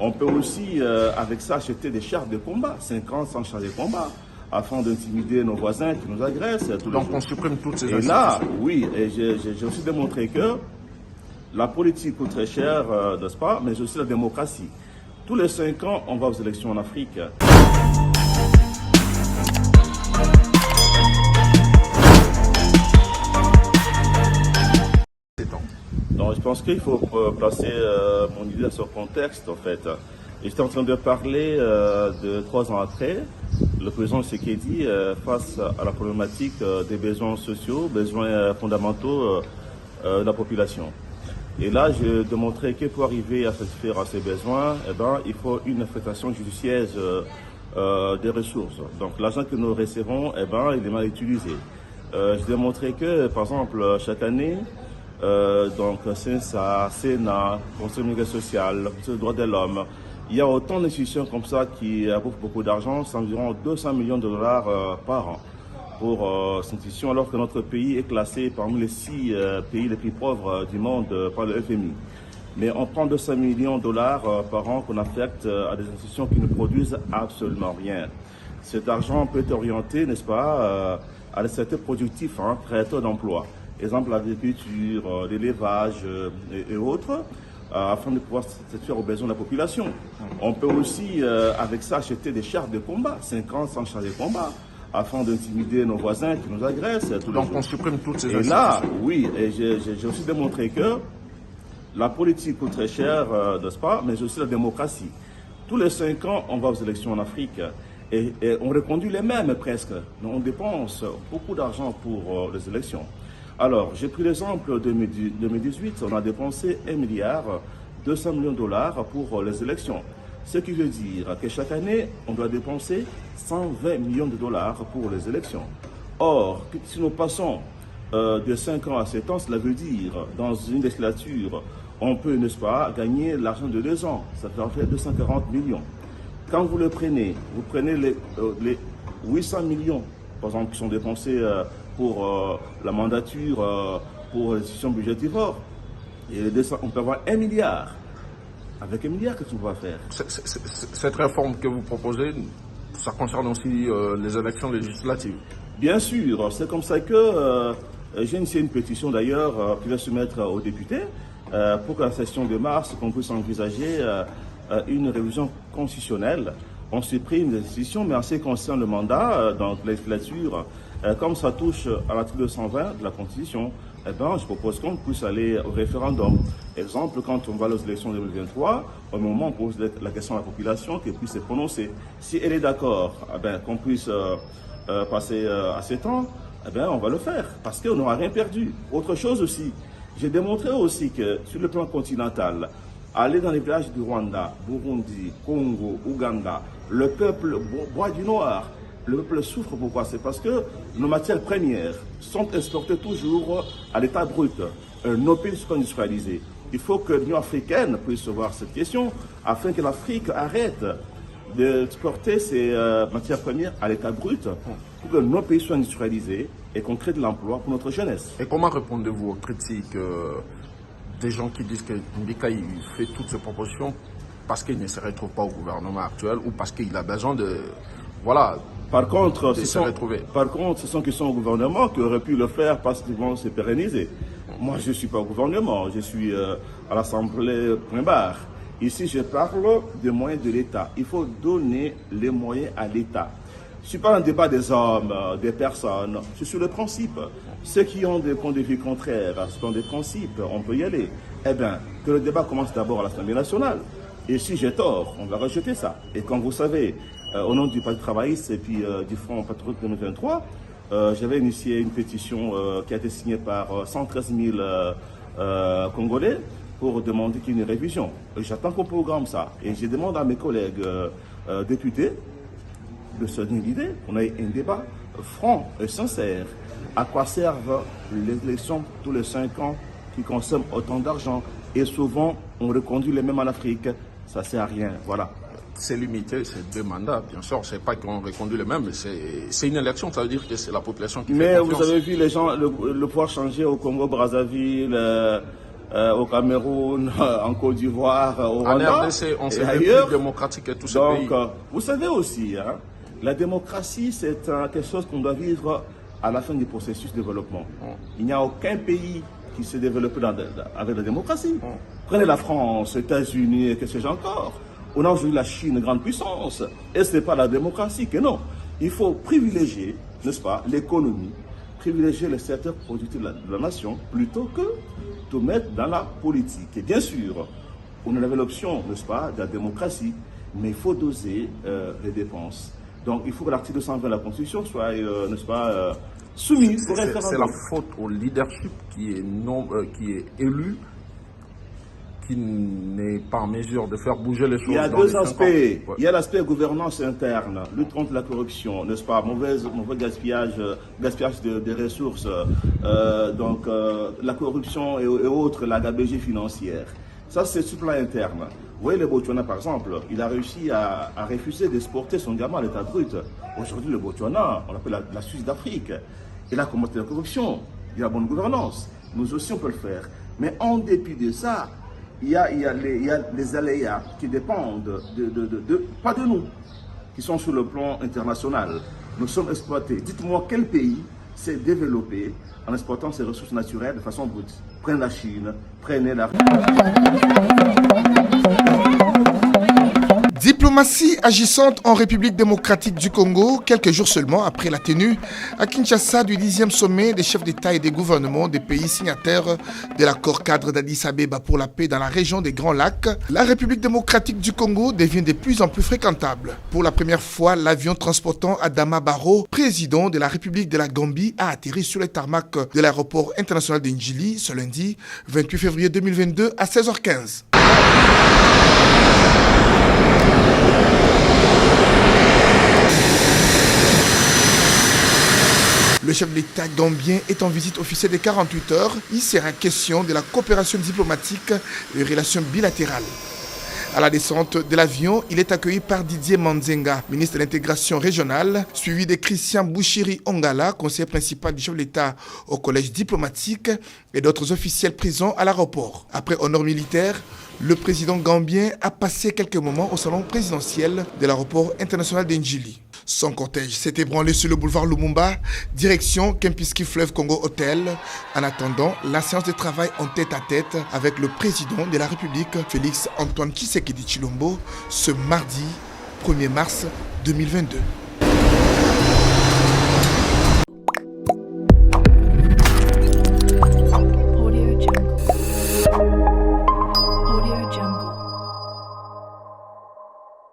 On peut aussi, avec ça, acheter des chars de combat, 50, 100 chars de combat, afin d'intimider nos voisins qui nous agressent. Donc on supprime toutes ces institutions. Et là, oui, et j'ai aussi démontré que la politique coûte très cher, n'est-ce pas, mais aussi la démocratie. Tous les 5 ans, on va aux élections en Afrique. Donc je pense qu'il faut placer mon idée dans son contexte, en fait. J'étais en train de parler de 3 ans après, le président Tshisekedi face à la problématique des besoins sociaux, besoins fondamentaux de la population. Et là, je démontrais que pour arriver à satisfaire à ces besoins, eh ben, il faut une affectation judicieuse des ressources. Donc l'argent que nous recevons, eh ben, il est mal utilisé. Je démontrais que, par exemple, chaque année, donc CNSA, Sénat, Conseil de social, Conseil des droits de l'homme, il y a autant d'institutions comme ça qui approuvent beaucoup d'argent, c'est environ 200 millions de dollars par an pour cette institution, alors que notre pays est classé parmi les 6 pays les plus pauvres du monde par le FMI. Mais on prend 200 millions de dollars par an qu'on affecte à des institutions qui ne produisent absolument rien. Cet argent peut être orienté, n'est-ce pas, à des secteurs productifs, créateurs d'emplois. Exemple, l'agriculture, l'élevage et autres, afin de pouvoir satisfaire aux besoins de la population. On peut aussi, avec ça, acheter des chars de combat, 50, 100 chars de combat, afin d'intimider nos voisins qui nous agressent. Donc on supprime toutes ces institutions. Et là, oui, et j'ai aussi démontré que la politique coûte très cher, n'est-ce pas, mais aussi la démocratie. Tous les 5 ans, on va aux élections en Afrique et on reconduit les mêmes presque. Donc on dépense beaucoup d'argent pour les élections. Alors, j'ai pris l'exemple de 2018, on a dépensé 1 milliard 200 millions de dollars pour les élections. Ce qui veut dire que chaque année, on doit dépenser 120 millions de dollars pour les élections. Or, si nous passons de 5 ans à 7 ans, cela veut dire, dans une législature, on peut, n'est-ce pas, gagner l'argent de 2 ans. Ça fait 240 millions. Quand vous prenez les 800 millions, par exemple, qui sont dépensés pour la mandature, pour les institutions budgétivores, et on peut avoir 1 milliard. Avec 1 milliard, qu'est-ce qu'on va faire? Cette réforme que vous proposez, ça concerne aussi les élections législatives? Bien sûr, c'est comme ça que j'ai initié une pétition d'ailleurs qui va se mettre aux députés pour qu'à la session de mars, qu'on puisse envisager une révision constitutionnelle. On supprime les institutions, mais en ce qui concerne le mandat, donc la législature, comme ça touche à l'article 220 de la Constitution, eh ben, je propose qu'on puisse aller au référendum. Exemple, quand on va aux élections 2023, au moment où on pose la question à la population, qu'elle puisse se prononcer. Si elle est d'accord, eh ben, qu'on puisse passer à 7 ans, eh ben, on va le faire, parce qu'on n'aura rien perdu. Autre chose aussi, j'ai démontré aussi que sur le plan continental, aller dans les villages du Rwanda, Burundi, Congo, Ouganda, le peuple boit du noir. Le peuple souffre. Pourquoi? C'est parce que nos matières premières sont exportées toujours à l'état brut. Nos pays sont industrialisés. Il faut que l'Union africaine puisse voir cette question afin que l'Afrique arrête d'exporter ces matières premières à l'état brut pour que nos pays soient industrialisés et qu'on crée de l'emploi pour notre jeunesse. Et comment répondez-vous aux critiques des gens qui disent que Mbika fait toutes ces propositions parce qu'il ne se retrouve pas au gouvernement actuel ou parce qu'il a besoin de... Voilà. Par contre, ce sont qui sont au gouvernement qui auraient pu le faire parce qu'ils vont se pérenniser. Moi, je ne suis pas au gouvernement, je suis à l'Assemblée point barre. Ici, je parle des moyens de l'État. Il faut donner les moyens à l'État. Je ne suis pas dans le débat des hommes, des personnes. Je suis sur le principe. Ceux qui ont des points de vue contraires, ce sont des principes, on peut y aller. Eh bien, que le débat commence d'abord à l'Assemblée nationale. Et si j'ai tort, on va rejeter ça. Et comme vous savez, au nom du Parti travailliste et puis du Front Patriote 2023, j'avais initié une pétition qui a été signée par 113 000 Congolais pour demander qu'il y ait une révision. J'attends qu'on programme ça. Et je demande à mes collègues députés de se donner l'idée qu'on ait un débat franc et sincère. À quoi servent les élections tous les 5 ans qui consomment autant d'argent? Et souvent, on reconduit les mêmes en Afrique. Ça ne sert à rien. Voilà. C'est limité, c'est 2 mandats, bien sûr. C'est pas qu'on reconduit les mêmes, mais c'est une élection. Ça veut dire que c'est la population qui fait confiance. Mais vous avez vu les gens, le pouvoir changer au Congo-Brazzaville, au Cameroun, en Côte d'Ivoire, au Rwanda. En RDC, on s'est ailleurs. plus démocratique que tous ces Donc, pays. vous savez aussi, hein, la démocratie, c'est quelque chose qu'on doit vivre à la fin du processus de développement. Il n'y a aucun pays qui s'est développé avec la démocratie. Prenez la France, les États-Unis, que sais-je encore. On a aujourd'hui la Chine, grande puissance. Et ce n'est pas la démocratie que non. Il faut privilégier, n'est-ce pas, l'économie, privilégier le secteur productif de la nation plutôt que de mettre dans la politique. Et bien sûr, on avait l'option, n'est-ce pas, de la démocratie, mais il faut doser les dépenses. Donc il faut que l'article 220 de la Constitution soit, n'est-ce pas, soumis au référendum. C'est la faute au leadership qui est élu, qui n'est pas en mesure de faire bouger les choses. Il y a deux aspects. Ouais. Il y a l'aspect gouvernance interne, lutte contre la corruption, n'est-ce pas, mauvais gaspillage des ressources, donc la corruption et autres, la gabegie financière. Ça, c'est sur le plan interne. Vous voyez, le Botswana, par exemple, il a réussi à refuser d'exporter son diamant à l'état brut. Aujourd'hui, le Botswana, on l'appelle la Suisse d'Afrique. Il a combattu la corruption, il a la bonne gouvernance. Nous aussi, on peut le faire. Mais en dépit de ça, il y a les aléas qui dépendent pas de nous, qui sont sur le plan international. Nous sommes exploités. Dites-moi quel pays s'est développé en exploitant ses ressources naturelles de façon brute. Prenez la Chine, prenez la... Diplomatie agissante en République démocratique du Congo, quelques jours seulement après la tenue à Kinshasa du 10e sommet des chefs d'État et des gouvernements des pays signataires de l'accord cadre d'Addis Abeba pour la paix dans la région des Grands Lacs, la République démocratique du Congo devient de plus en plus fréquentable. Pour la première fois, l'avion transportant Adama Barrow, président de la République de la Gambie, a atterri sur les tarmacs de l'aéroport international de Njili ce lundi 28 février 2022 à 16h15. Le chef de l'État gambien est en visite officielle de 48 heures. Il sera question de la coopération diplomatique et relations bilatérales. À la descente de l'avion, il est accueilli par Didier Manzenga, ministre de l'intégration régionale, suivi de Christian Bouchiri Ongala, conseiller principal du chef de l'État au collège diplomatique, et d'autres officiels présents à l'aéroport. Après honneur militaire, le président gambien a passé quelques moments au salon présidentiel de l'aéroport international d'Njili. Son cortège s'est ébranlé sur le boulevard Lumumba, direction Kempinski Fleuve Congo Hotel, en attendant la séance de travail en tête-à-tête avec le président de la République, Félix Antoine Tshisekedi Tshilombo, ce mardi 1er mars 2022.